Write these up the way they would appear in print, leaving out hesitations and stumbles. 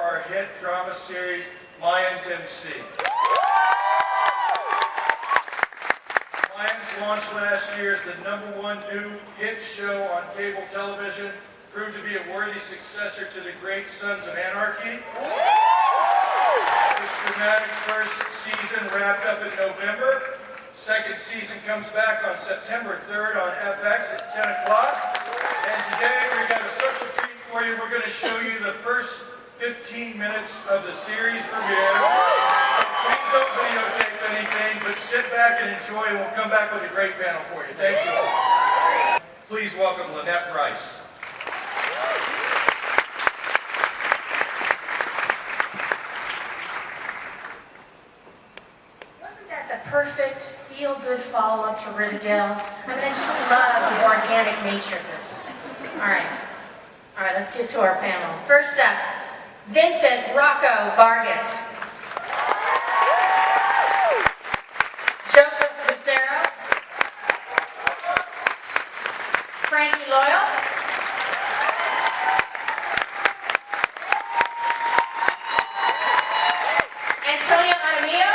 our hit drama series, Mayans MC. Mayans launched last year as the #1 new hit show on cable television, proved to be a worthy successor to the great Sons of Anarchy. Its dramatic first season wrapped up in November. Second season comes back on September 3rd on FX at 10 o'clock. And today we've got a special treat for you. We're going to show you the first 15 minutes of the series premiere. Please don't videotape anything, but sit back and enjoy, and we'll come back with a great panel for you. Thank you all. Please welcome Lynette Rice. Wasn't that the perfect feel-good follow-up to Riverdale? I mean, I just love the organic nature of this. All right, let's get to our panel. First up, Vincent Rocco Vargas. Joseph Lucero. Frankie Loyal. Antonio Aramillo.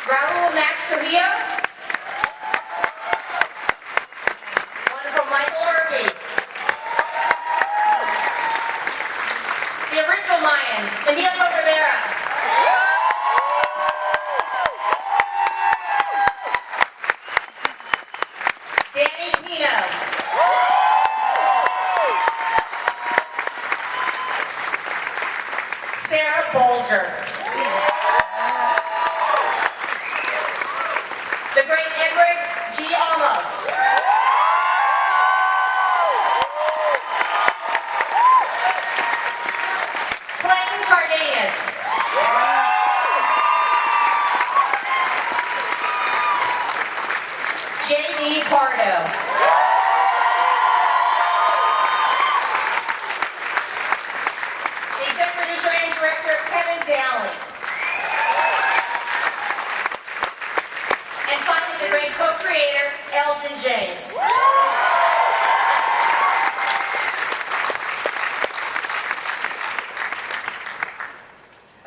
Raul Max Trujillo. Wonderful Michael Irby. The original Mayan, Danilo Rivera. Danny Pino. Sarah Bolger. The great Edward G. Olmos. Clayton Cardenas. J.D. Pardo. The executive producer and director, Kevin Dowling. And finally, the great co-creator, Elgin James.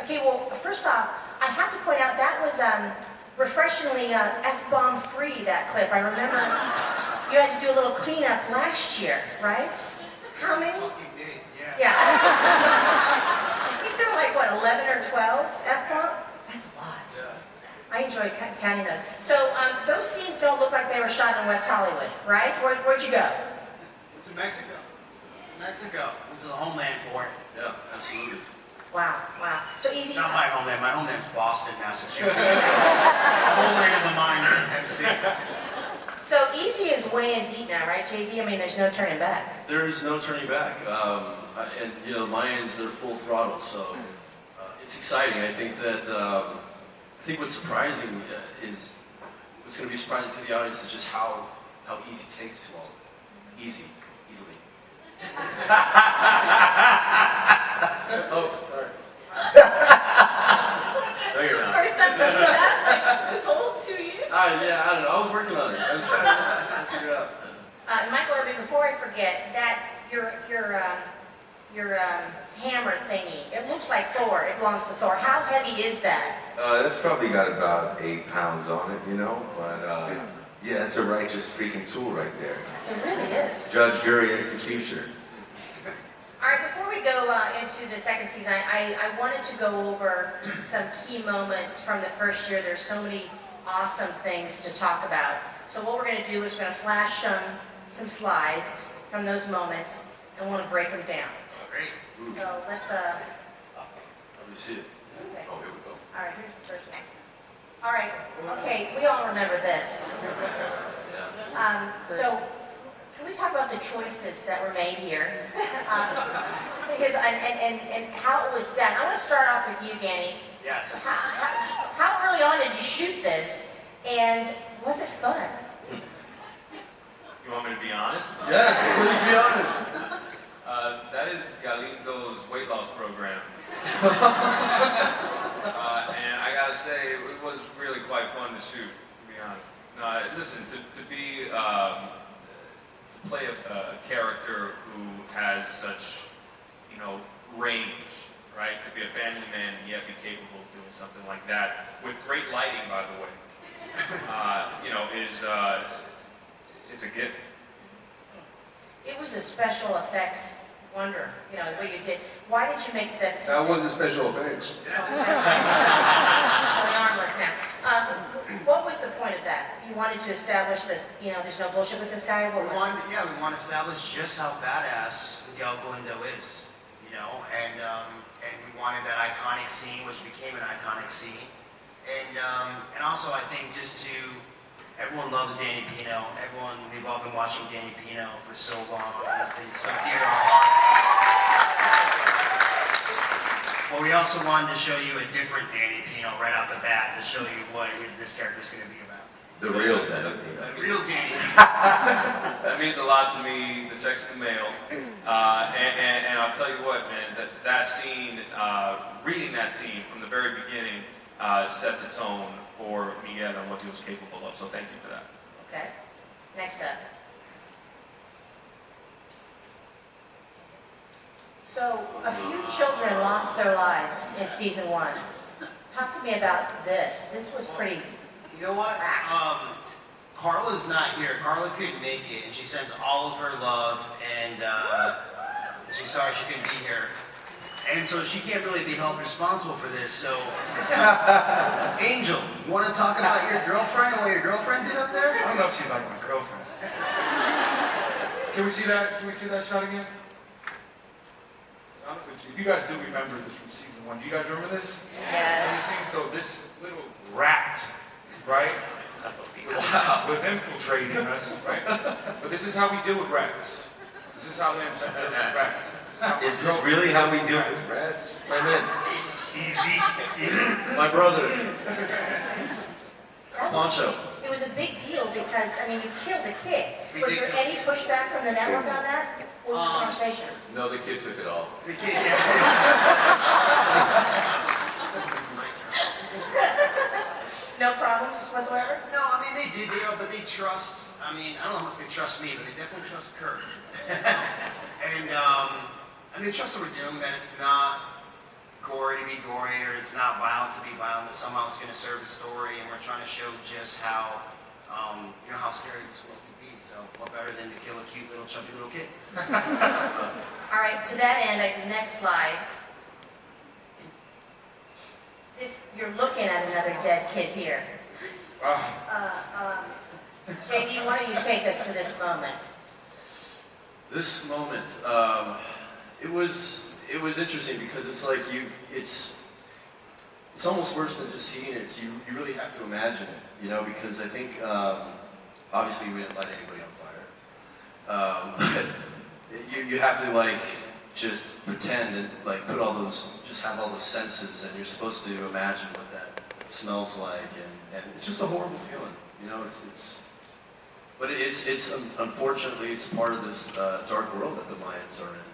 Okay, well, first off, I have to point out that was refreshingly F-bomb free, that clip. I remember you had to do a little cleanup last year, right? How many? Yeah. You threw like, what, 11 or 12 F-bomb? That's a lot. I enjoy counting those. So those scenes don't look like they were shot in West Hollywood, right? Where'd you go? To Mexico. Mexico. This is the homeland for it. Yeah, absolutely. Wow. So easy. Not my homeland. My homeland's Boston, Massachusetts. Homeland of the Mayans MC. So easy is way in deep now, right, JD? I mean, there's no turning back. There is no turning back. And, you know, Mayans, they're full throttle, so it's exciting. I think what's surprising what's going to be surprising to the audience is just how easy it takes to all of it. Easily. Oh, sorry. No, you're right. First time doing that, like this whole 2 years? Yeah, I don't know. I was working on it. I was trying to figure it out. Michael Irby, before I forget, that your hammer thingy, it looks like Thor. It belongs to Thor. How heavy is that? That's probably got about 8 pounds on it, you know, but yeah, it's a righteous freaking tool right there. It really is. Judge, jury, executioner. All right, before we go into the second season, I wanted to go over some key moments from the first year. There's so many awesome things to talk about. So what we're going to do is we're going to flash some slides from those moments, and we're going to break them down. Great. So let's... Let me see it. Okay. Oh, here we go. All right, here's the first one. All right, okay, we all remember this. Yeah. So, can we talk about the choices that were made here? Because, and how it was done. I want to start off with you, Danny. Yes. How early on did you shoot this, and was it fun? You want me to be honest? Yes, please be honest. That is Galindo's weight loss program. And I gotta say, it was really quite fun to shoot, to be honest. No, listen, to be play a character who has such, you know, range, right? To be a family man and yet be capable of doing something like that with great lighting, by the way, you know, it's a gift. It was a special effects wonder, you know, what you did. Why did you make that? That wasn't special effects. Totally armless now. What was the point of that? You wanted to establish that, you know, there's no bullshit with this guy? What We was want to establish just how badass Miguel Galindo is, you know, and we wanted that iconic scene, which became an iconic scene, and also I think just to, everyone loves Danny Pino. We've all been watching Danny Pino for so long. It's been so dear to our hearts. Well, we also wanted to show you a different Danny Pino right out the bat to show you what this character is going to be about. The real Danny. Real Danny. That means a lot to me, the checks in the mail. And I'll tell you what, man, that scene, reading that scene from the very beginning set the tone for Miguel and what he was capable of. So thank you for that. Okay. Next up. So, a few children lost their lives in season 1. Talk to me about this. This was pretty... You know what? Carla's not here. Carla couldn't make it, and she sends all of her love, and she's sorry she couldn't be here. And so she can't really be held responsible for this, so... Angel, you want to talk about your girlfriend and what your girlfriend did up there? I don't know if she's like my girlfriend. Can we see that? Can we see that shot again? I don't know if you guys do remember this from season 1. Do you guys remember this? Yeah. Have you seen? So this little rat, right, was infiltrating us, right? But this is how we deal with rats. This is how MC deal with rats. Is this really how we do with rats? My man. Easy. My brother, Poncho. It was a big deal because, I mean, you killed a kid. We Was did there kill- any pushback from the network on that? What was the conversation? No, the kid took it all. The kid, yeah. No problems whatsoever? No, I mean, they did, but they trust, I mean, I don't know how much they trust me, but they definitely trust Kurt. And they trust what we're doing, that it's not gory to be gory, or it's not violent to be violent, that somehow it's going to serve a story, and we're trying to show just how, you know, how scary this world can be. So what better than to kill a cute little chubby little kid? All right, to that end, next slide. You're looking at another dead kid here. JD, why don't you take us to this moment? This moment, it was interesting because it's like it's almost worse than just seeing it. You really have to imagine it, you know, because I think obviously we didn't light anybody on fire. But you have to like just pretend and like put all those, just have all those senses, and you're supposed to imagine what that smells like, and it's just a horrible feeling, you know. But it's unfortunately it's part of this dark world that the Mayans are in.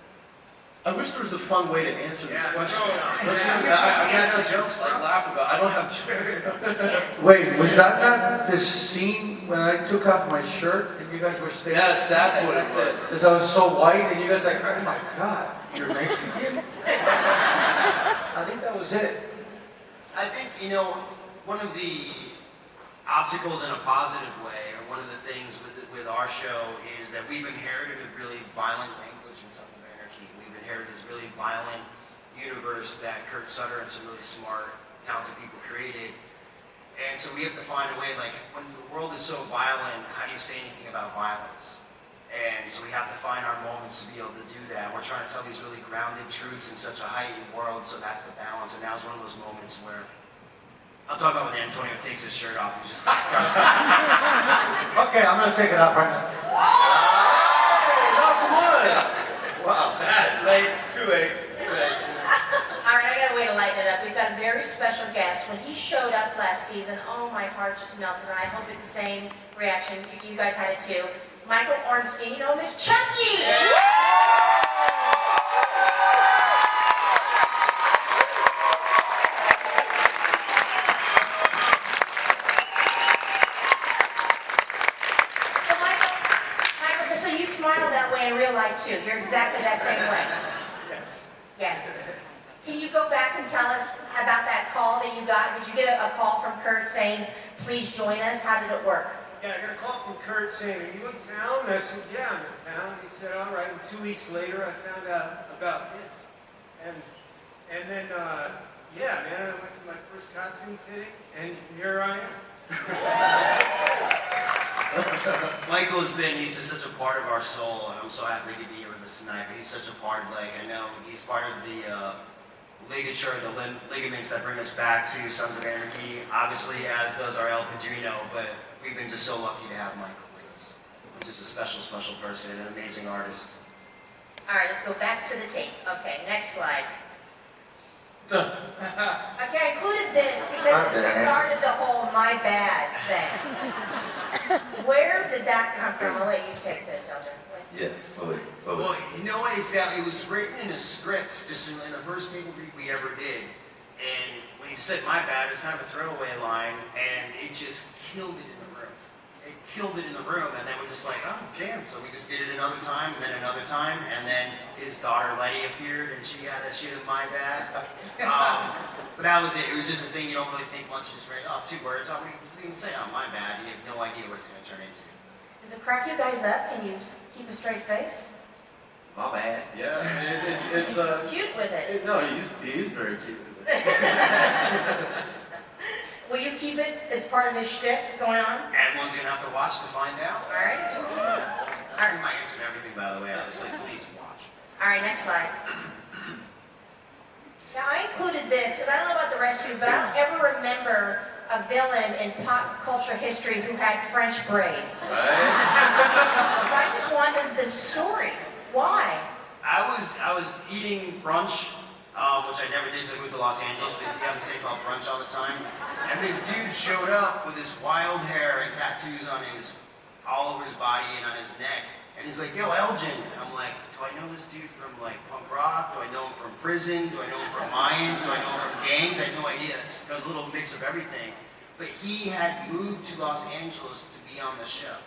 I wish there was a fun way to answer this question. I guess I jokes like laugh about. I don't have jokes. Wait, was that not the scene when I took off my shirt and you guys were standing? Yes, that's what it was. Because I was so white and you guys like, oh my God, you're Mexican? I think that was it. I think, you know, one of the obstacles in a positive way, or one of the things with our show, is that we've inherited a really violent language in Sons of Anarchy. We've inherited this really violent universe that Kurt Sutter and some really smart, talented people created. And so we have to find a way, like, when the world is so violent, how do you say anything about violence? And so we have to find our moments to be able to do that. We're trying to tell these really grounded truths in such a heightened world, so that's the balance. And now's one of those moments where I'm talking about when Antonio takes his shirt off. He's just disgusting. Okay, I'm going to take it off right now. Wow, late, too late. All right, I got a way to lighten it up. We've got a very special guest. When he showed up last season, oh, my heart just melted, and I hope it's the same reaction. You guys had it too. Michael Ornstein, you know him as Chucky! So too. You're exactly that same way. Yes. Yes. Can you go back and tell us about that call that you got? Did you get a call from Kurt saying, please join us? How did it work? Yeah, I got a call from Kurt saying, are you in town? And I said, yeah, I'm in town. And he said, all right. And 2 weeks later, I found out about this. And then, yeah, man, I went to my first costume fitting, and here I am. Michael he's just such a part of our soul, and I'm so happy to be here with us tonight. But he's such a part, like, I know he's part of the ligature, the ligaments that bring us back to Sons of Anarchy, obviously, as does our El Padrino, but we've been just so lucky to have Michael with us. He's just a special, special person, an amazing artist. All right, let's go back to the tape. Okay, next slide. Okay, I included this because it started the whole my bad thing. Where did that come from? I'll let you take this, Elder. Yeah, fully. Well, you know what? It was written in a script, just in the first table read we ever did. And when you said my bad, it's kind of a throwaway line, and it just killed it in the room. It killed it in the room, and then we're just like, oh, damn. So we just did it another time, and then another time, and then his daughter Letty appeared, and she had that shit of my bad. But that was it. It was just a thing you don't really think much. You just read, oh, 2 words. Oh, we can say, oh, my bad. You have no idea what it's going to turn into. Does it crack you guys up? Can you keep a straight face? My bad. Yeah, it's Cute with it. no, he's very cute with it. Will you keep it as part of his shtick going on? Everyone's going to have to watch to find out. All right. I heard my answer to everything, by the way. I was like, please watch. All right, next slide. Now, I included this because I don't know about the rest of you, but I don't ever remember a villain in pop culture history who had French braids. So I just wanted the story. Why? I was eating brunch, which I never did until I moved to Los Angeles, but you have this thing called brunch all the time. And this dude showed up with his wild hair and tattoos on all over his body and on his neck. And he's like, yo, Elgin. And I'm like, do I know this dude from like punk rock? Do I know him from prison? Do I know him from Mayans? Do I know him from gangs? I had no idea. It was a little mix of everything. But he had moved to Los Angeles to be on the show,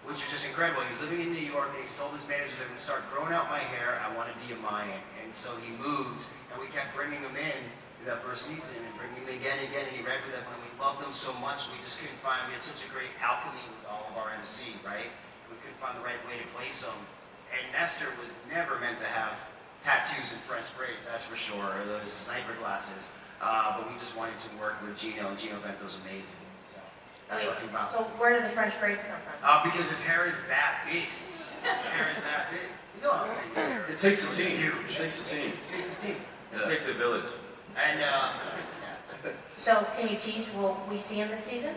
which was just incredible. He was living in New York, and he told his manager, I'm going to start growing out my hair. I want to be a Mayan. And so he moved, and we kept bringing him in that first season and bringing him again and again. And he read with them, and we loved him so much. We just couldn't find, we had such a great alchemy with all of our MC, right? We couldn't find the right way to place him. And Nestor was never meant to have tattoos and French braids, that's for sure, or those sniper glasses. But we just wanted to work with Gino, and Gino Vento's amazing. So that's what I'm about. So where do the French braids come from? Because his hair is that big. His hair is that big. You know how big his hair is. It takes a team. It takes a team. It takes a team. Yeah. It takes a village. And, So can you tease, will we see him this season?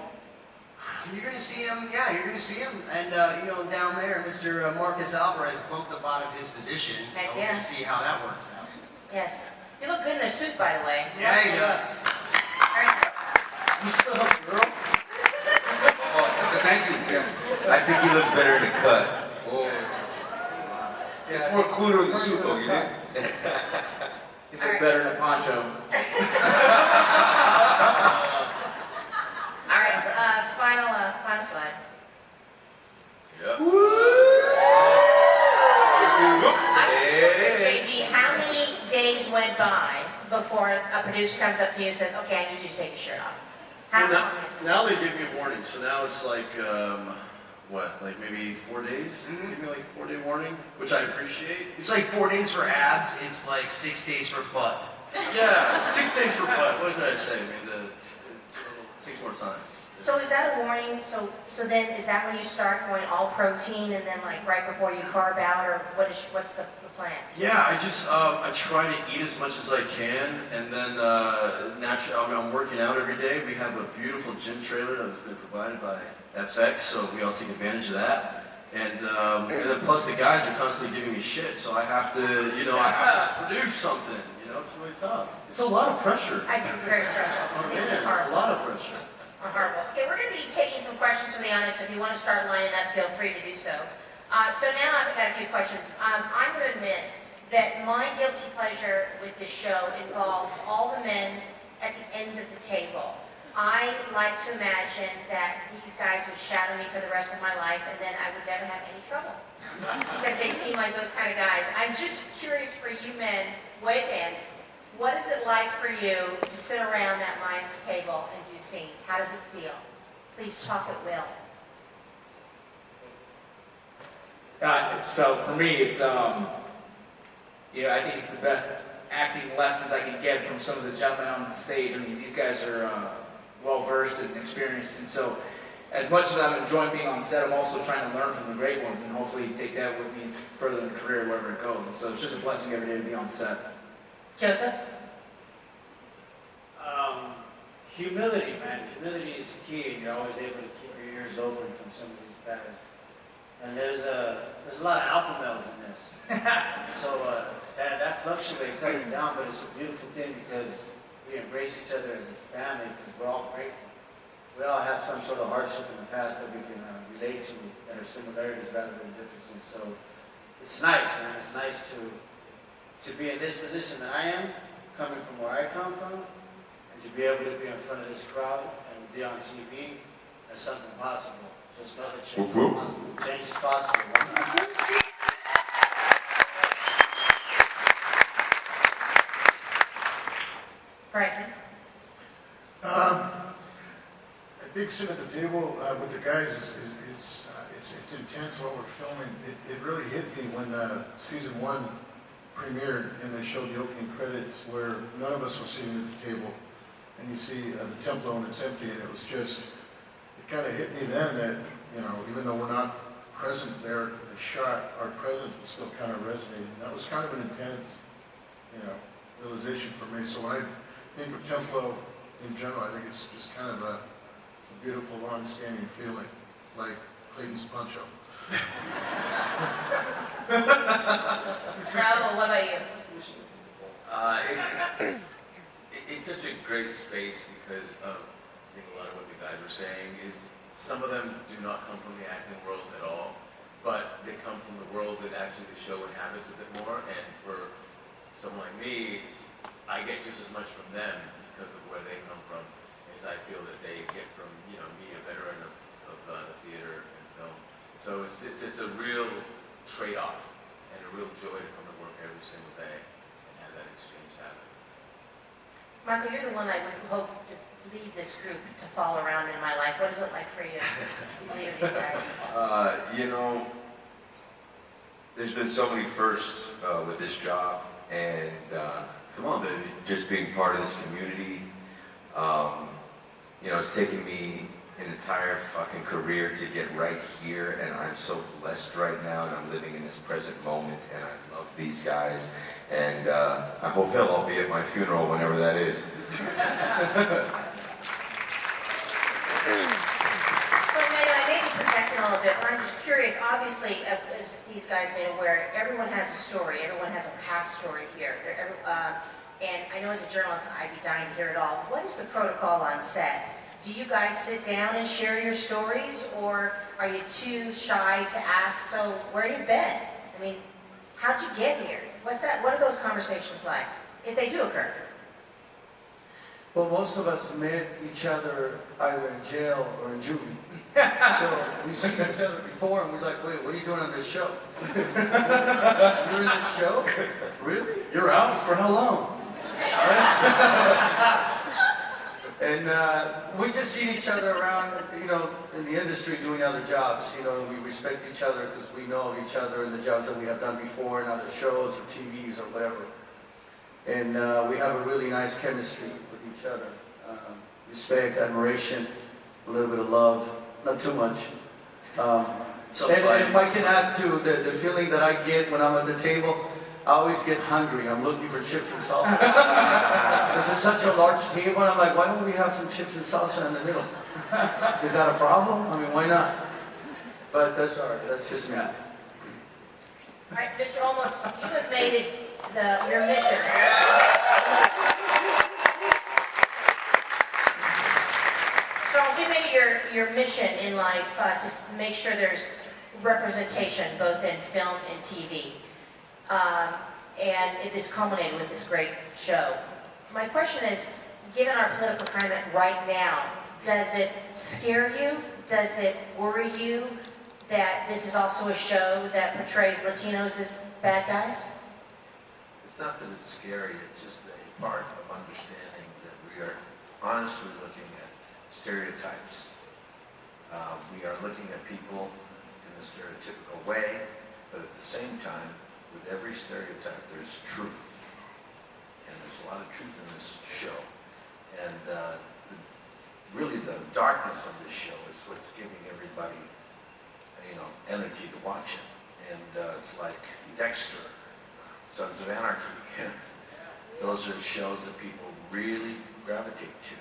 you're going to see him, yeah, you're going to see him. And, down there, Mr. Marcus Alvarez bumped up out of his position. So Heck we're yeah. going to see how that works out. Yes. You look good in a suit, by the way. Yeah, he does. All right. What's up, girl? Oh, thank you. Yeah. I think he looks better in the cut. Oh. It's more cooler with the suit, though, you think? You look better in a poncho. All right, final slide. Yep. JD, how many days went by before a producer comes up to you and says, okay, I need you to take your shirt off? How Well, long? now they give me a warning, so now it's like, like maybe 4 days? Give me like a 4-day warning, which I appreciate. It's like 4 days for abs. It's like 6 days for butt. Yeah, 6 days for butt. What did I say? I mean, it takes more time. So is that a warning? So then is that when you start going all protein and then like right before you carb out, or what's the plan? Yeah, I try to eat as much as I can, and then naturally, I'm working out every day. We have a beautiful gym trailer that has been provided by FX, so we all take advantage of that. And then plus the guys are constantly giving me shit, so I have to, I have to produce something. It's really tough. It's a lot of pressure. I think it's very stressful. Oh man, it's a lot of pressure. Horrible. Okay, we're going to be taking some questions from the audience. If you want to start lining up, feel free to do so. So now I've got a few questions. I'm going to admit that my guilty pleasure with this show involves all the men at the end of the table. I like to imagine that these guys would shadow me for the rest of my life, and then I would never have any trouble. Because they seem like those kind of guys. I'm just curious for you men, way at the end, what is it like for you to sit around that Mayans table and do scenes? How does it feel? Please talk at will. So for me, it's I think it's the best acting lessons I can get from some of the gentlemen on the stage. I mean, these guys are well versed and experienced, and so as much as I'm enjoying being on set, I'm also trying to learn from the great ones and hopefully take that with me further in the career, wherever it goes. And so it's just a blessing every day to be on set. Joseph? Humility, man. Humility is key, and you're always able to keep your ears open from some of these guys. And there's a lot of alpha males in this. So that fluctuates up and down, but it's a beautiful thing because we embrace each other as a family because we're all grateful. We all have some sort of hardship in the past that we can relate to that are similarities rather than differences. So it's nice, man. It's nice to be in this position that I am, coming from where I come from, and to be able to be in front of this crowd and be on TV as something possible. Just know that change is possible. Change is possible. Frankie? I think sitting at the table with the guys it's intense what we're filming. It really hit me when season 1 premiered and they showed the opening credits where none of us were sitting at the table, and you see the Templo and it's empty, and it was just, it kind of hit me then that, even though we're not present there in the shot, our presence was still kind of resonating. That was kind of an intense, realization for me. So when I think of Templo in general, I think it's just kind of a beautiful, long-standing feeling, like Clayton's Poncho. Raul, what about you? It's such a great space because of a lot of what the guys were saying is some of them do not come from the acting world at all, but they come from the world that actually the show inhabits a bit more. And for someone like me, I get just as much from them because of where they come from as I feel that they get from me, a veteran of the theater and film. So it's a real trade-off and a real joy to come to work every single day and have that exchange happen. Michael, you're the one I would hope to lead this group to fall around in my life. What is it like for you to lead these guys? There's been so many firsts with this job, and Come on, baby. just being part of this community. It's taken me an entire fucking career to get right here, and I'm so blessed right now, and I'm living in this present moment, and I love these guys, and I hope they'll all be at my funeral whenever that is. So, I may be projecting a little bit, but I'm just curious. Obviously, as these guys made aware, everyone has a story. Everyone has a past story here. And I know as a journalist, I'd be dying to hear it all. What is the protocol on set? Do you guys sit down and share your stories, or are you too shy to ask, so where you been? I mean, how'd you get here? What are those conversations like, if they do occur? Well, most of us met each other either in jail or in juvie. So we see each other before and we're like, wait, what are you doing on this show? You're in this show? Really? You're out for how long? And we just see each other around, in the industry doing other jobs. We respect each other because we know of each other and the jobs that we have done before in other shows or TVs or whatever. And we have a really nice chemistry with each other. Respect, admiration, a little bit of love, not too much. And if I can add to the feeling that I get when I'm at the table, I always get hungry. I'm looking for chips and salsa. This is such a large table, and I'm like, why don't we have some chips and salsa in the middle? Is that a problem? I mean, why not? But that's all right. That's just me. All right, Mr. Olmos, you have made it your mission. Charles, you made it your mission in life to make sure there's representation both in film and TV. And it is culminated with this great show. My question is, given our political climate right now, does it scare you? Does it worry you that this is also a show that portrays Latinos as bad guys? It's not that it's scary, it's just a part of understanding that we are honestly looking at stereotypes. We are looking at people in a stereotypical way, but at the same time, with every stereotype, there's truth. And there's a lot of truth in this show. And really the darkness of this show is what's giving everybody, energy to watch it. And it's like Dexter, Sons of Anarchy. Those are shows that people really gravitate to.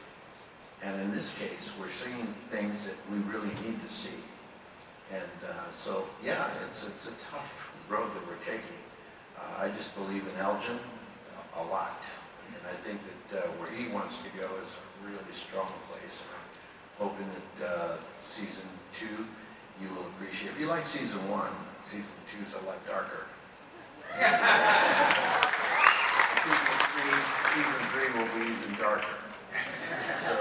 And in this case, we're seeing things that we really need to see. And so, yeah, it's a tough road that we're taking. I just believe in Elgin a lot. And I think that where he wants to go is a really strong place. And I'm hoping that season 2 you will appreciate. If you like season 1, season 2 is a lot darker. Season 3 will be even darker. So,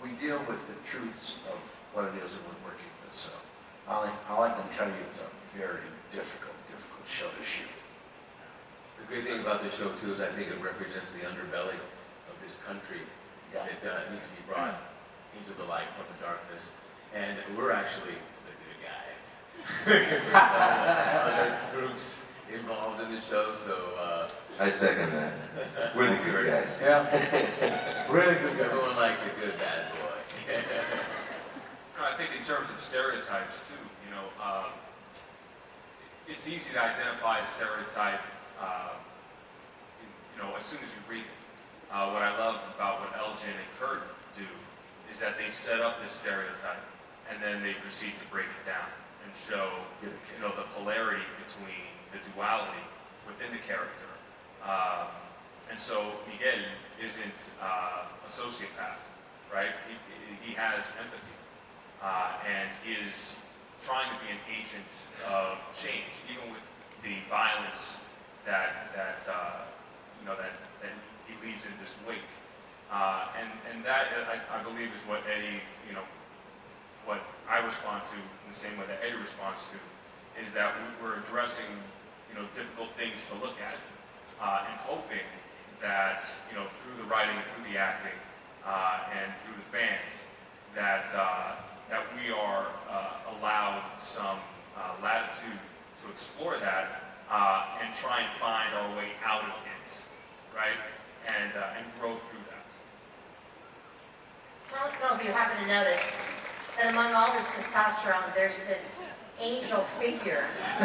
we deal with the truths of what it is that we're working with. So, all I can tell you, it's a very difficult show to shoot. The great thing about this show, too, is I think it represents the underbelly of this country. Yeah. It needs to be brought into the light from the darkness. And we're actually the good guys. There's other groups involved in the show, so... I second that. We're the good guys. Yeah. Really good guy. Everyone likes a good bad boy. I think in terms of stereotypes too, it's easy to identify a stereotype, as soon as you read it. What I love about what Elgin and Kurt do is that they set up this stereotype and then they proceed to break it down and show, the polarity between the duality within the character. And so Miguel isn't a sociopath, right? He has empathy and is trying to be an agent of change, even with the violence that he leaves in this wake. And that, I believe, is what Eddie, what I respond to in the same way that Eddie responds to, is that we're addressing, difficult things to look at, and hoping that, through the writing, through the acting, and through the fans, that we are allowed some latitude to explore that and try and find our way out of it, right? And grow through that. I don't know if you happen to notice that among all this testosterone, there's this angel figure. I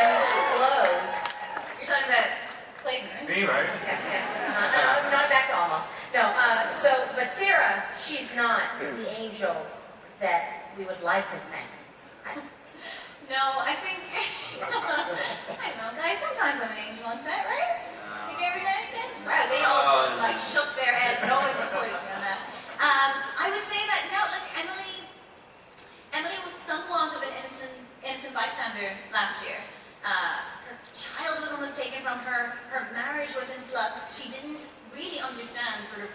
mean, she glows. You're talking about Clayton, right? Me, right? Yeah. No, back to almost. No, but Sarah, she's not the angel that we would like to think. No, I think, I don't know, guys, sometimes I'm an angel on set, right? Like every now and then? Wow, they all just shook their head, no one supported me on that. I would say that, Emily was somewhat of an innocent bystander last year. Her child was almost taken from her, her marriage was in flux, she didn't really understand sort of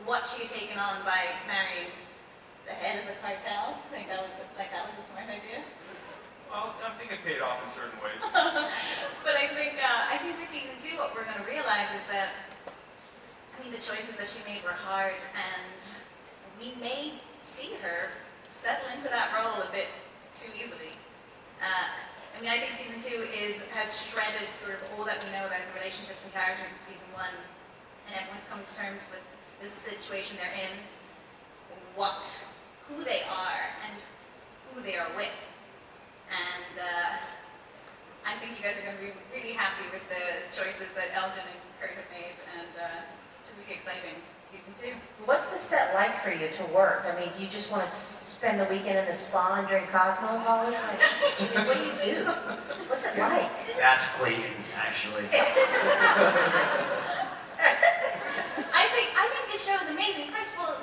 what she had taken on by marrying the head of the cartel. I think that was a smart idea. Well, I think it paid off in certain ways. But I think for season 2, what we're going to realize is that, the choices that she made were hard, and we may see her settle into that role a bit too easily. I think season 2 has shredded sort of all that we know about the relationships and characters of season 1, and everyone's come to terms with this situation they're in, who they are, and who they are with. And I think you guys are going to be really happy with the choices that Elgin and Kurt have made, and it's just a really exciting season 2. What's the set like for you to work? Do you just want to spend the weekend in the spa and drink Cosmos all the time? What do you do? What's it like? That's Clayton, actually. I think this show is amazing. First of all,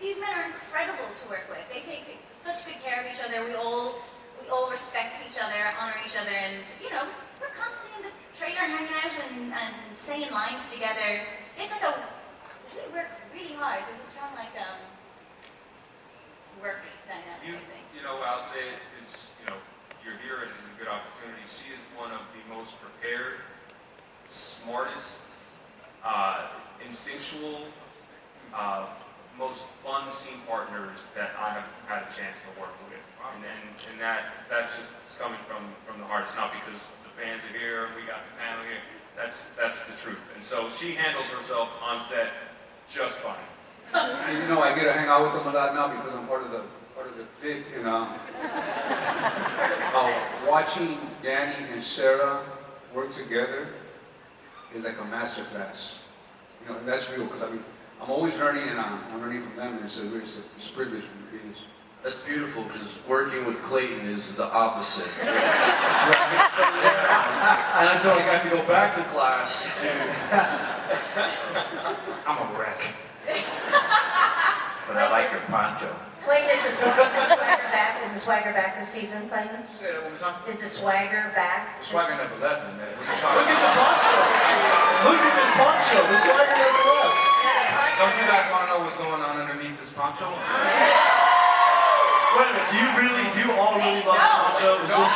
these men are incredible to work with. They take such good care of each other. We all respect each other, honor each other, and we're constantly in the trailer hanging out and saying lines together. It's like we work really hard. There's a strong work dynamic, I think. You know, I'll say it is, you're here, it is a good opportunity. She is one of the most prepared, smartest, instinctual, most fun scene partners that I have had a chance to work with. And that's just coming from the heart. It's not because the fans are here, we got the panel here. That's the truth. And so she handles herself on set just fine. And I get to hang out with them a lot now because I'm part of the big, watching Danny and Sarah work together is like a master class. And that's real because I'm always learning and I'm learning from them, and it's a privilege. It really is. That's beautiful because working with Clayton is the opposite. And I feel like I have to go back to class to... I'm a wreck. But I like your poncho. Clayton, is the swagger back? Is the swagger back this season, Clayton? Say that one more time. Is the swagger back? The swagger never left me, man. Look at the poncho! Look at this poncho! The swagger never left! Don't you guys want to know what's going on underneath this poncho? Wait a minute, do you all really love poncho? Is this...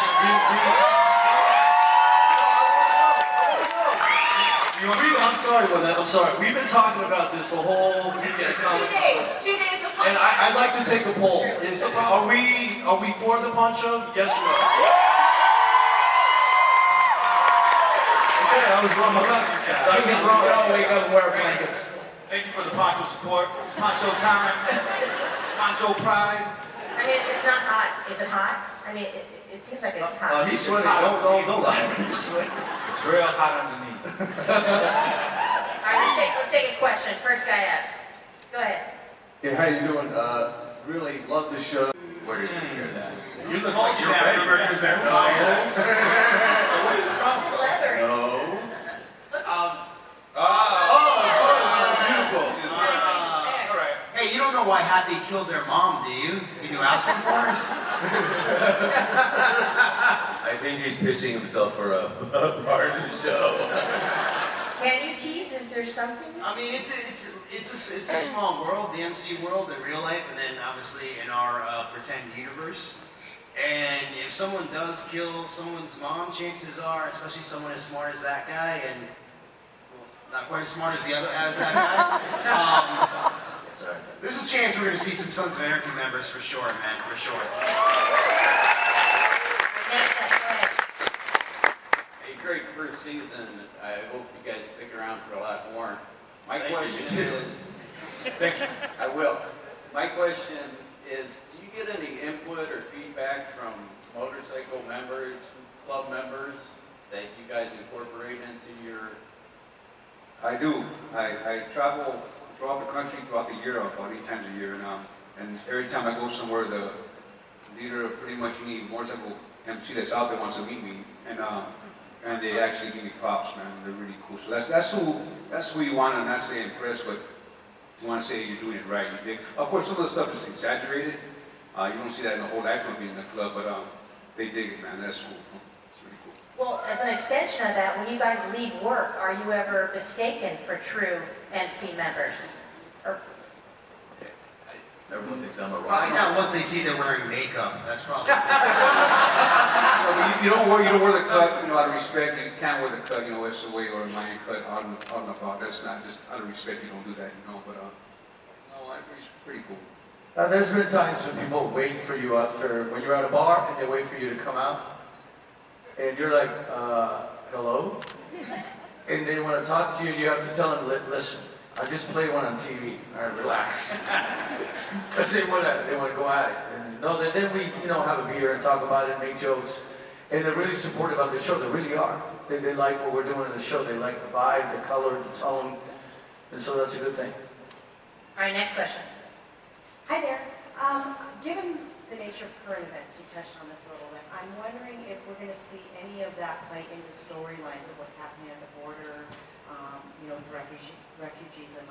I'm sorry, Lynette, I'm sorry. We've been talking about this the whole weekend. 2 days of And I'd like to take the poll. Are we for the poncho? Yes or no? Okay, I was wrong. I was wrong. We all wake up and wear blankets. Thank you for the poncho support. Poncho time. Poncho pride. I mean, it's not hot. Is it hot? I mean, it seems like it's hot. He's sweating. Don't lie. He's sweating. It's real hot underneath. All right, let's take a question. First guy up. Go ahead. Yeah, how you doing? Really love the show. Where did you hear that? You look like you're ready. Where are you from? Clever. No. Beautiful. All right. Hey, you don't know why Happy killed their mom, do you? Can you ask him for us? I think he's pitching himself for a part of the show. Can you tease? Is there something? I mean, it's a small world, the MC world in real life, and then obviously in our pretend universe. And if someone does kill someone's mom, chances are, especially someone as smart as that guy, and well, not quite as smart as that guy, there's a chance we're going to see some Sons of Anarchy members for sure, man, for sure. A great first season. I hope you guys stick around for a lot more. My question is, Thank you. I will. My question is, do you get any input or feedback from motorcycle members, club members, that you guys incorporate into your... I do. I travel throughout the country throughout the year, about 8 times a year now. And every time I go somewhere, the leader of pretty much any motorcycle MC that's out there wants to meet me. And they actually give me props, man. They're really cool. So that's who you want to not say impress, but you want to say you're doing it right. You dig? Of course, some of the stuff is exaggerated. You don't see that in the whole act in the club, but they dig it, man. That's cool. It's really cool. Well, as an extension of that, when you guys leave work, are you ever mistaken for true MC members? Or Everyone thinks I'm a Probably rock. not once they see they're wearing makeup. That's probably. You don't wear the cut, out of respect. You can't wear the cut, it's the way or lion cut on the bar. That's not just out of respect. You don't do that, but no, it's pretty cool. There's been times when people wait for you when you're at a bar and they wait for you to come out, and you're like, hello? And they want to talk to you, and you have to tell them, listen, I just played one on TV. All right, relax. Because they want to go at it. And then we, have a beer and talk about it, make jokes. And they're really supportive of the show. They really are. They like what we're doing in the show. They like the vibe, the color, the tone. And so that's a good thing. all right, next question. Hi there. Given the nature of current events, you touched on this a little bit, I'm wondering if we're going to see any of that play into storylines of what's happening at the border, refugees and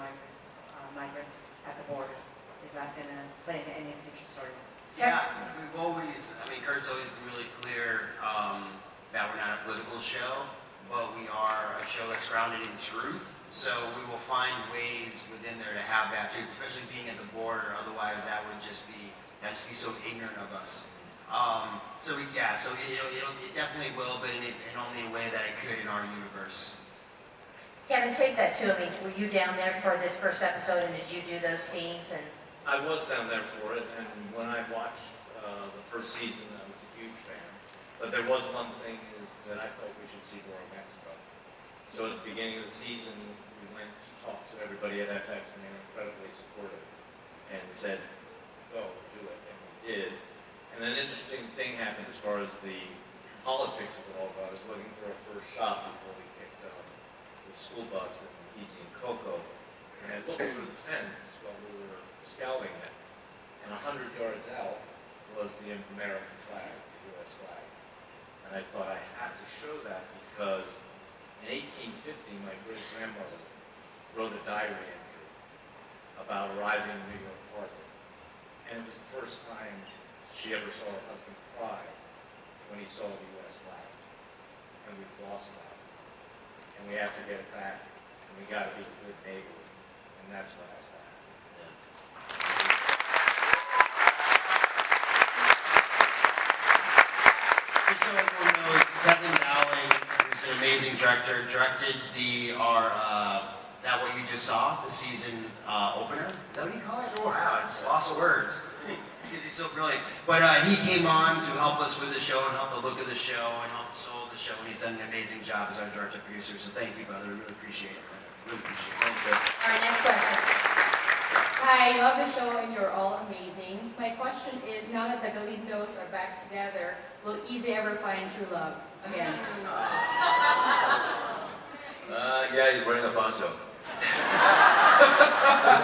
migrants at the border. Is that going to play into any future storylines? Yeah, Kurt's always been really clear that we're not a political show, but we are a show that's grounded in truth. So we will find ways within there to have that too, especially being at the border. Otherwise, that'd just be so ignorant of us. So it definitely will, but in only a way that it could in our universe. Kevin, take that to me. Were you down there for this first episode, and did you do those scenes? And I was down there for it, and when I watched the first season, I was a huge fan. But there was one thing is that I felt we should see more of Mexico. So at the beginning of the season, we went to talk to everybody at FX, and they were incredibly supportive, and said, "Go, do it," and we did. And an interesting thing happened as far as the politics of it all. I was looking for a first shot before we picked up the school bus and Easy and Coco, and I looked for the fence while we were scouting it, and 100 yards out was the American flag, the U.S. flag. And I thought I had to show that because in 1850, my great-grandmother wrote a diary entry about arriving in New York Harbor. And it was the first time she ever saw her husband cry when he saw the U.S. flag. And we've lost that. And we have to get it back. And we got to be a good neighbor. And that's what I said. Just so everyone knows, Kevin Dowling, who's an amazing director, directed that what you just saw, the season opener. Is that what you call it? Oh, wow, it's lost of words. Because he's so brilliant. But he came on to help us with the show and help the look of the show and help the soul of the show. And he's done an amazing job as our director-producer. So thank you, brother. Really appreciate it. Really appreciate it. Thank you. all right, next question. Hi, I love the show and you're all amazing. My question is, now that the Galindos are back together, will Easy ever find true love again? Yeah, he's wearing a poncho.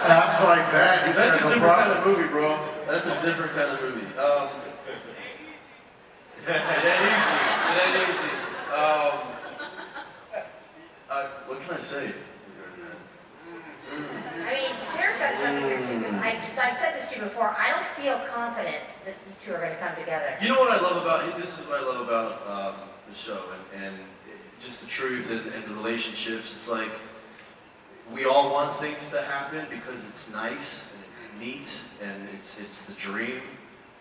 Abs like that. That's a different kind of movie, bro. That's a different kind of movie. That easy. What can I say? I mean, Sarah's got to jump in here too, because I said this to you before. I don't feel confident that you two are going to come together. You know what I love about this is what I love about the show and just the truth and the relationships. It's like we all want things to happen because it's nice and it's neat and it's the dream.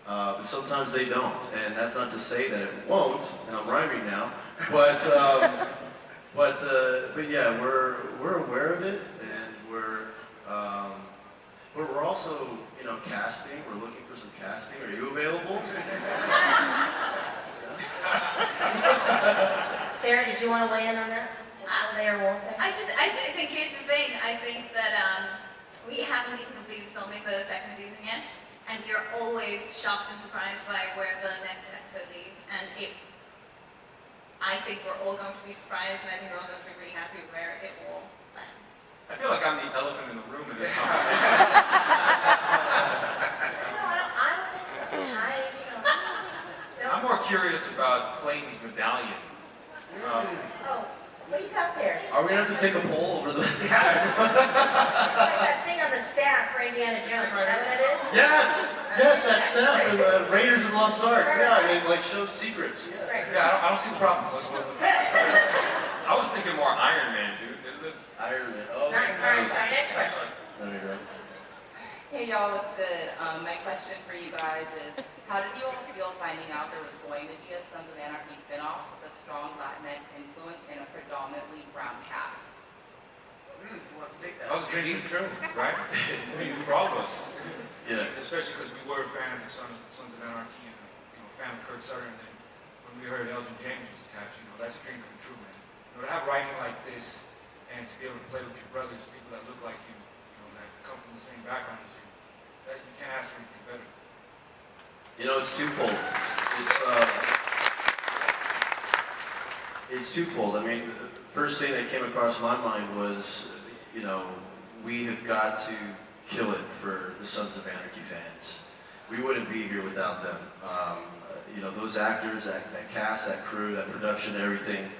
But sometimes they don't, and that's not to say that it won't. And I'm rhyming now, but yeah, we're aware of it, and we're also casting. We're looking for some casting. Are you available? Sarah, did you want to weigh in on that? Will they or won't they? I think here's the thing. I think that we haven't even completed filming the second season yet, and we are always shocked and surprised by where the next episode leads. And I think we're all going to be surprised, and I think we're all going to be really happy where it all lands. I feel like I'm the elephant in the room in this conversation. I don't think so. I'm more curious about Clayton's medallion. What do you got there? Are we gonna have to take a poll over the? It's like that thing on the staff for Indiana Jones. Is that what it is? Yes, that stuff. Raiders of the Lost Ark. Yeah, I mean, like show secrets. Yeah. Yeah, I don't see the problem. I was thinking more Iron Man, dude. Iron Man. Oh, Nice. All right, sorry. Next question. There we go. Hey y'all, what's good? My question for you guys is, how did you all feel finding out there was going to be a Sons of Anarchy spinoff with a strong Latinx influence and a predominantly brown cast? That was a dream true, right? I mean, for all of us. Yeah. Especially because we were fans of Sons of Anarchy and fan of Kurt Sutter, and then when we heard Elgin James was attached, that's a dream come true, man. To have writing like this and to be able to play with your brothers, people that look like you, that come from the same background as you, that you can't ask for anything better. It's twofold. It's twofold. I mean, the first thing that came across my mind was, we have got to kill it for the Sons of Anarchy fans. We wouldn't be here without them. Those actors, that cast, that crew, that production, everything.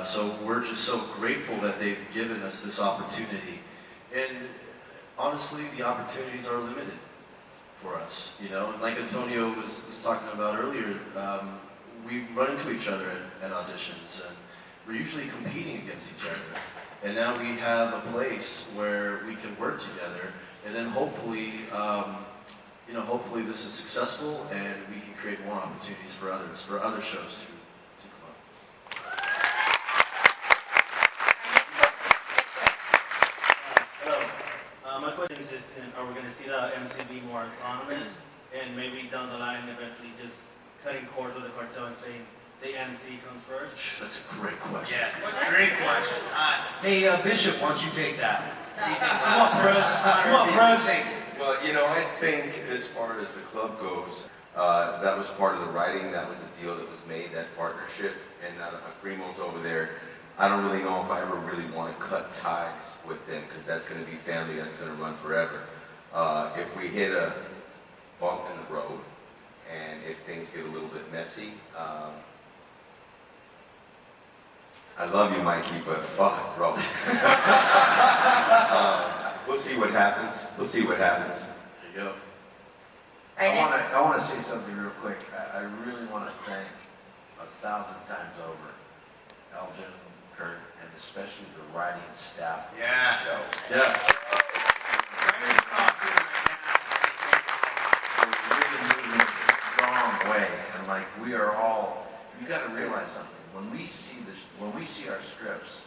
So we're just so grateful that they've given us this opportunity. And honestly, the opportunities are limited for us, And like Antonio was talking about earlier, we run into each other at auditions, and we're usually competing against each other. And now we have a place where we can work together, and then hopefully, hopefully this is successful, and we can create more opportunities for others, for other shows to come up. Hello. My question is just, are we going to see the MC be more autonomous, and maybe down the line eventually just cutting cords with the cartel and saying the MC comes first? That's a great question. Yeah, great question. Hey, Bishop, why don't you take that? Come on, pros. Come on, pros. Well, I think as far as the club goes, that was part of the writing, that was the deal that was made, that partnership, and now that my primo's over there, I don't really know if I ever really want to cut ties with them, because that's going to be family, that's going to run forever. If we hit a bump in the road, and if things get a little bit messy, I love you, Mikey, but fuck, bro. We'll see what happens. We'll see what happens. There you go. I want to say something real quick. I really want to thank 1,000 times over Elgin, Kurt, and especially the writing staff. Yeah. Yeah. Strong way, and like we are all, you got to realize something. When we see our scripts,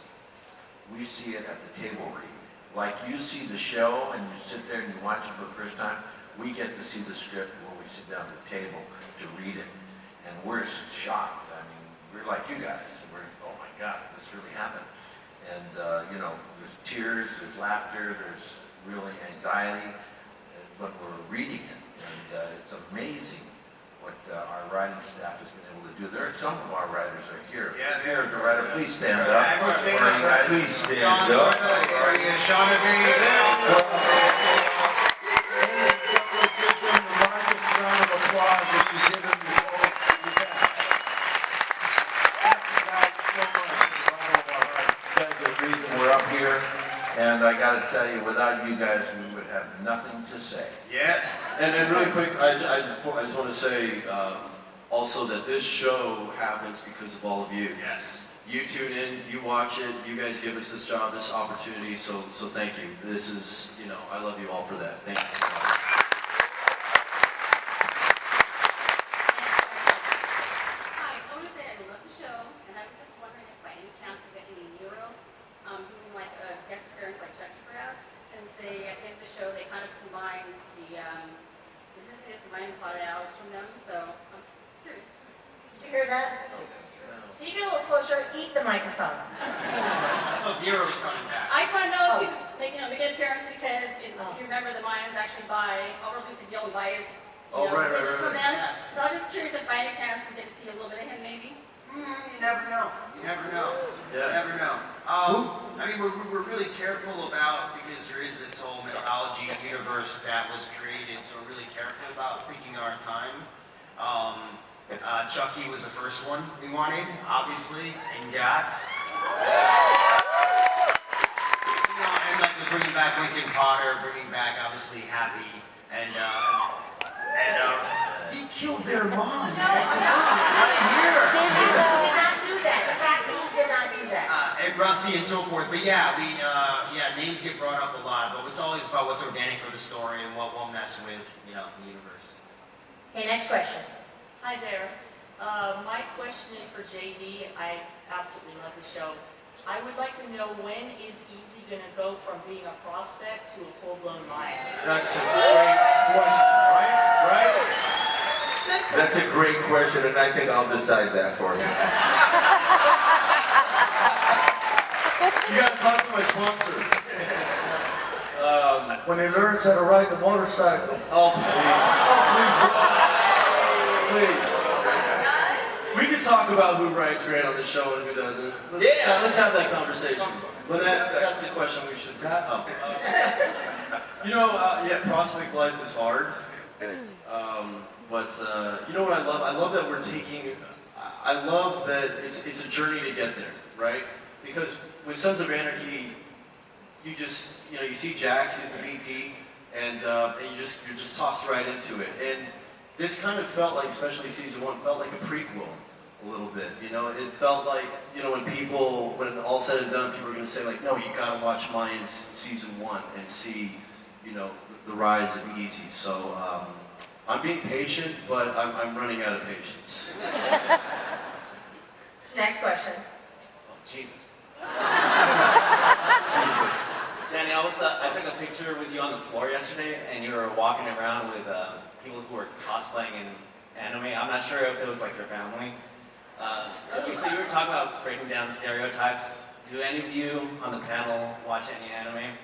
we see it at the table read. Like you see the show and you sit there and you watch it for the first time, we get to see the script when we sit down at the table to read it. And we're shocked. I mean, we're like you guys. We're, oh my God, this really happened. And, there's tears, there's laughter, there's really anxiety when we're reading it. And it's amazing what our writing staff has been able to do. There are some of our writers are here. Yeah, Here's a writer. Please stand up. Please stand up. Sean We're up here, and I got to tell you, without you guys, we would have nothing to say. Yeah. And really quick, I just want to say also that this show happens because of all of you. Yes. You tune in, you watch it, you guys give us this job, this opportunity, so thank you. This is, I love you all for that. Thank you. Did you hear that? Can you get a little closer? Eat the microphone. Nero's coming back. I just want to know if you, make an appearance because if you remember, the Mayans actually buy all those weeks of deal and buys business from them. Yeah. So I'm just curious if by any chance we get to see a little bit of him, maybe. You never know. You never know. Yeah. You never know. We're really careful about, because there is this whole mythology universe that was created, so we're really careful about picking our time. Chucky was the first one we wanted, obviously, and got. And like bringing back Lincoln Potter, bringing back obviously Happy, and he killed their mom. Right here. He did not do that. Happy did not do that. And Rusty and so forth. But yeah, names get brought up a lot, but it's always about what's organic for the story and what won't mess with, the universe. Okay, next question. Hi there. My question is for JD. I absolutely love the show. I would like to know, when is Easy going to go from being a prospect to a full-blown Mayan? That's a great question, right? That's a great question, and I think I'll decide that for you. You gotta talk to my sponsor. When he learns how to ride the motorcycle. Oh, please, bro. Please. We can talk about who rides great on the show and who doesn't. Let's have that conversation. But that's the question we should prospect life is hard. But you know what I love? I love that we're taking, I love that it's a journey to get there, right? Because with Sons of Anarchy, you just, you see Jax, he's the VP, and you're just tossed right into it. And this kind of felt like, especially season 1, felt like a prequel a little bit. You know, it felt like, you know, when all said and done, people are going to say like, no, you got to watch Mayans season 1 and see, you know, the rise of Easy. So I'm being patient, but I'm running out of patience. Next question. Oh, Jesus. Danny, I took a picture with you on the floor yesterday, and you were walking around with people who were cosplaying in anime. I'm not sure if it was like your family. So you were talking about breaking down stereotypes. Do any of you on the panel watch any anime?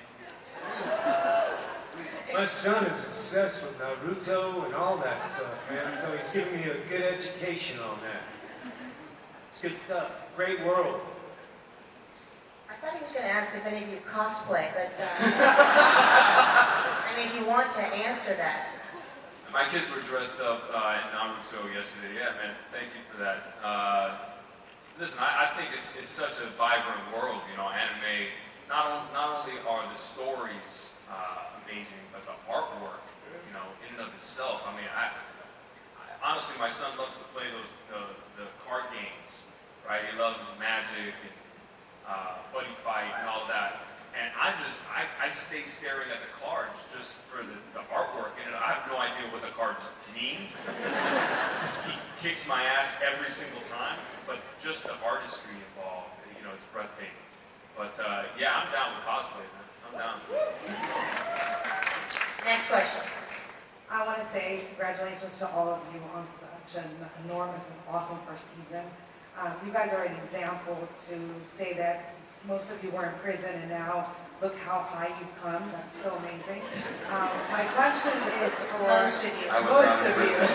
My son is obsessed with Naruto and all that stuff, man, so he's giving me a good education on that. It's good stuff. Great world. I thought he was going to ask if any of you cosplay, but I mean, if you want to answer that. My kids were dressed up in Naruto yesterday. Yeah, man, thank you for that. Listen, I think it's such a vibrant world, you know, anime. Not only are the stories amazing, but the artwork, you know, in and of itself. I mean, I honestly, my son loves to play the card games, right? He loves Magic and Buddy Fight and all that. And I stay staring at the cards just for the artwork, and I have no idea what the cards mean. He kicks my ass every single time, but just the artistry involved, you know, it's breathtaking. But yeah, I'm down with cosplay, man. I'm down. Next question. I want to say congratulations to all of you on such an enormous and awesome first season. You guys are an example to say that most of you were in prison and now look how high you've come. That's so amazing. My question is for Most of you. I was not in prison. I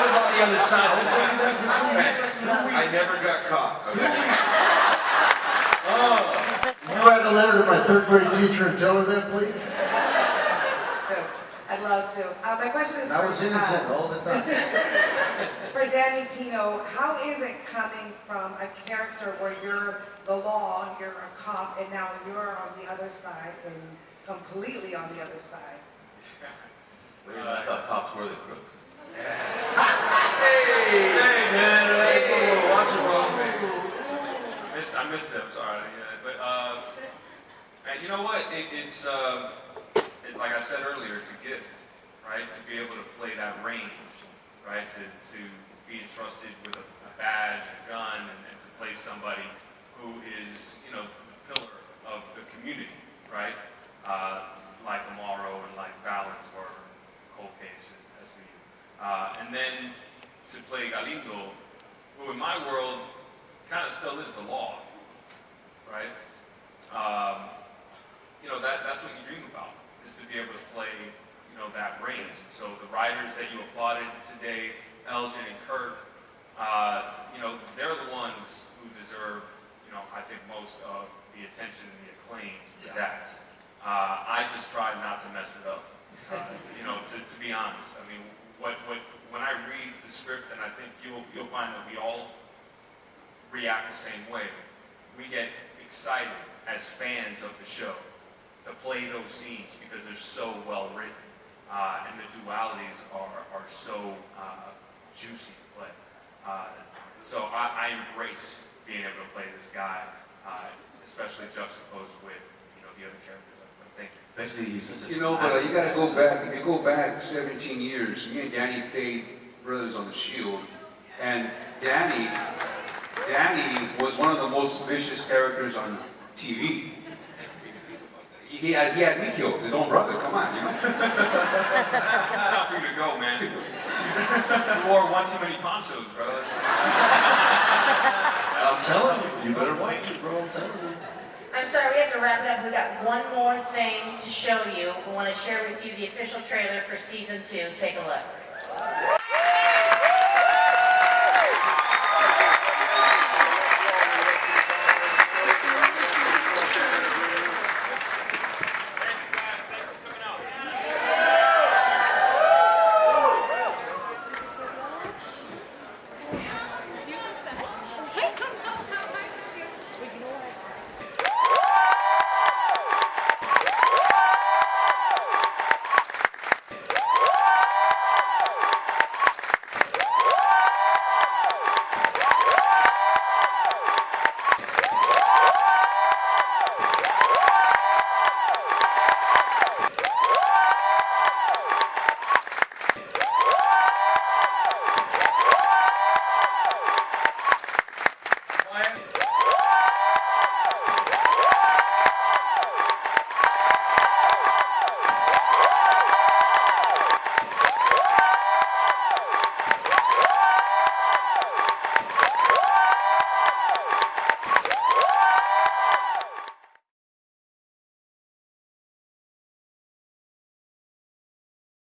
was on the other side. I never got caught. Okay. You write a letter to my 3rd grade teacher and tell her that, please? I'd love to. My question is I was innocent all the time. for Danny Pino. How is it coming from a character where you're the law, you're a cop, and now you're on the other side and completely on the other side? Wait, I thought cops were the crooks. Hey, man, watch it, bro. I missed it. I'm sorry. But and you know what? It's like I said earlier, it's a gift, right? To be able to play that range, right? To be entrusted with a badge, a gun, and to play somebody who is, you know, the pillar of the community, right? Like Amaro and like Valens were Cold Case and SVU. And then to play Galindo, who in my world kind of still is the law, right? You know, that's what you dream about, is to be able to play, you know, that range. And so the writers that you applauded today, Elgin and Kurt, you know, they're the ones who deserve, you know, I think most of the attention and the acclaim for that. I just try not to mess it up, you know, to be honest. I mean, when I read the script, and I think you'll find that we all react the same way. We get excited as fans of the show to play those scenes because they're so well written, and the dualities are so juicy to play. So I embrace being able to play this guy, especially juxtaposed with, you know, the other characters I play. Thank you. Especially he's such a... You know, but you gotta go back, if you go back 17 years, me and Danny played Brothers on the Shield, and Danny was one of the most vicious characters on TV. He had me killed, his own brother, come on, you know? It's time for you to go, man. You wore one too many ponchos, bro. I'm telling you, you better watch it, bro, I'm telling you. I'm sorry, we have to wrap it up. We've got one more thing to show you. We want to share with you the official trailer for season 2. Take a look.